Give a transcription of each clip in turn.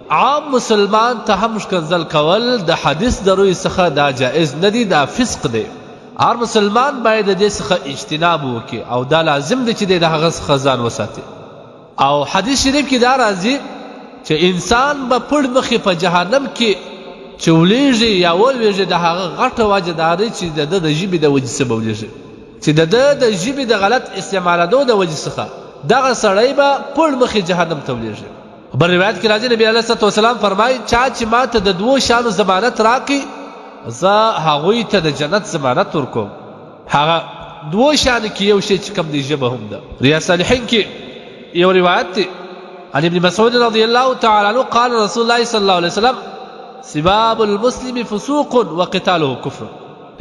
عام مسلمان ته هم ښکنځل کول د حدیث د روی څخه دا جائز نه دي، دا فسق دی. هر مسلمان باید د دې څخه اجتناب وکړي او دا لازم دی چې د هغه څخه ځان وساتي. او حدیث شریف کې دا راځي چې انسان به پړ مخې په جهنم کې چولیږي یا ولویږي، د هغه غټه وجه دا دی چې د ده د ژبې د وجې څخه به ولېږي، چې د ده د ژبې د غلط استعمالېدو د وجې څخه دغه سړی به پړ مخې جهنم ته ولېږي. بل روایت کې راځي نبي علیه الصلوة والسلام فرمایي چا چې ما ته د دوو شیانو ضمانت راکړي زه هغوی ته د جنت ضمانت ورکوم. هغه دوو شیانو کې یو شی چې کوم دی ژبه هم ده. ریاض صالحین کې یو روایت دی عن ابن مسعود رضی الله تعالی عنه قال رسول الله صلی الله علیه وسلم سباب المسلم فسوق وقتاله کفر.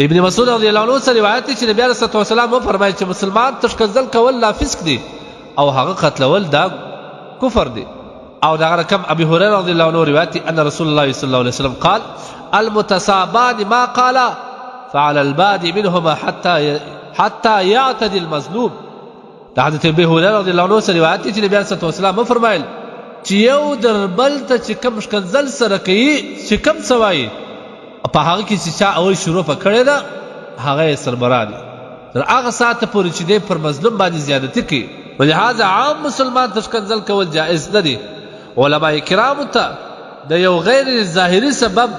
ابن مسعود رضی الله عنه سره روایت دی چې نبی علیه الصلوة والسلام فرمایي چې مسلمان ته ښکنځل کول لا فسق دی او هغه قتلول دا کفر دی. او دغه رقم ابي هريره رضي الله عنه روایت ان رسول الله صلى الله عليه وسلم قال المتسابان ما قال فعلى البادي منهما حتى يعتدي المظلوم. د حضرت ابي هريره رضي الله عنه روایت چې نبی صلی الله علیه وسلم فرمایل چې یو در بل ته چې کوم ښکنځل سره کوي چې کوم سوای په هغه کې چې چا اول شروع کړی ده هغه سربرا دي تر هغه ساعت پورې چې دی پر مظلوم باندې زیادتی کوي. ولهذا عام مسلمان ته ښکنځل کول جائز نه دي. علماء کرامو ته د یو غیر ظاهري سبب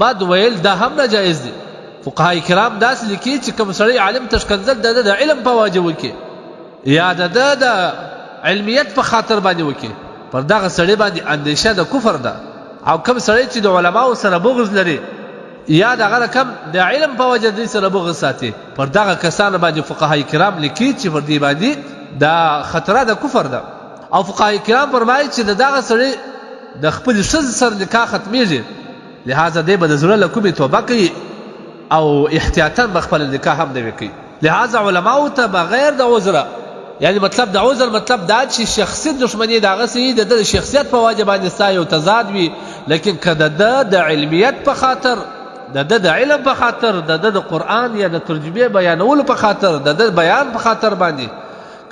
بد ویل دا هم ناجایز دي. فقهای کرام داسې لیکي چې کوم سړی عالم ته ښکنځل د علم په وجه وکړي یا د علمیت په خاطر باندې وکړي پر دغه سړی باندې اندیشه د کفر ده. او کوم سړی چې د علماو سره بغض لري یا دغه رقم د علم په وجه دوی سره بغض ساتي پر دغه کسانو باندې فقهای کرام لیکي چې پر دې باندې دا خطره د کفر ده. او فقهای کرام فرمایي چې دغه سړی د خپل ښځې سره نکاح ختمیږي، لهذا دی به د زړه له کومې توبه کوي او احتیاطاً به خپل نکاح هم نوی کوي. لهذا علماو ته بغیر د عذره، یعنی مطلب د عذر مطلب دا چې شخصي دښمني د هغه سړي د ده د شخصیت په وجه باندې ستا یو تضاد وي، لیکن که د ده د علمیت په خاطر، د ده د علم په خاطر، د ده د قرآن یا د ترجمې بیانولو په خاطر، د ده بیان په خاطر باندې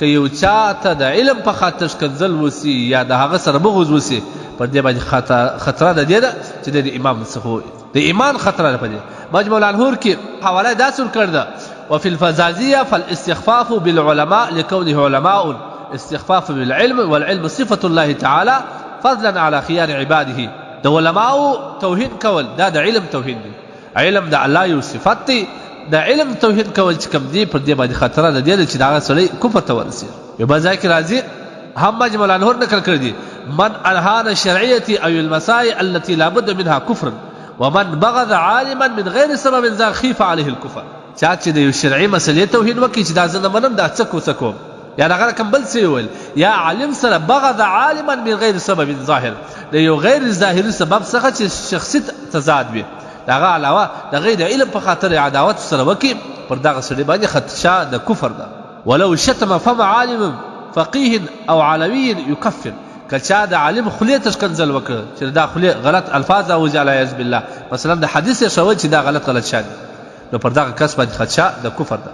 که یو چا ته د علم په خاطر ښکنځل وسي یا د هغه سره بغض وسي پر دې باندې خطره د دې ده چې د امام څخه د ایمان خطره ده. په دې مجموع الانهور کې حواله داسې ورکړې ده وفي الفزازية فالاستخفاف بالعلماء لكونه علماء استخفاف بالعلم والعلم صفة الله تعالى فضلا على خيار عباده. د علماء توهین کول دا د علم توهین دی، علم د الله یو صفت دی. د علم توهین کول چې کوم دی پر دې باندې خطره ده دی چې دا سړی کفر ته ورسېږي. یو بل ځای کې راځي هم مجموع الانهور نقل کړی دي من انهان الشرعية او المسائل التي لا بد منها كفر ومن بغض عالما من غير سبب ذا خيف عليه الكفر. چا چې د یو شرعي مسلې توهین وکړي چې دا زه نه منم دا څه کوم یا دغه رقم بل څه ویل یا عالم سره بغض عالما من غیر سبب ظاهر، د یو غیر ظاهري سبب څخه چې شخصي تضاد وي، دغه علاوه د غیر علم په خاطر عداوت سره وکړي پر دغه سړي باندې خدشه د کفر ده. ولو شتم فم عالم فقيه او علوي يكفر. که چا د عالم خولې ته ښکنځل وکړه چې دا خولې غلط الفاظ او علیاذ بالله مثلا د حدیث یې شول چې دا غلط شان نو پر دغه کس باندې خدشه د کفر ده.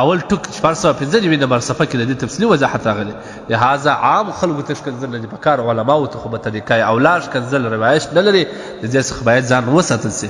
اول ټک 495 نمبر صفحه کې د دې تفصیلي وضاحت راغلی. لهذا عام خلکو ته ښکنځل نه دي پکار، علماو ته خو به طریقه او لا ښکنځل روایت نه لري، د دې څخه باید ځان وساتل شي.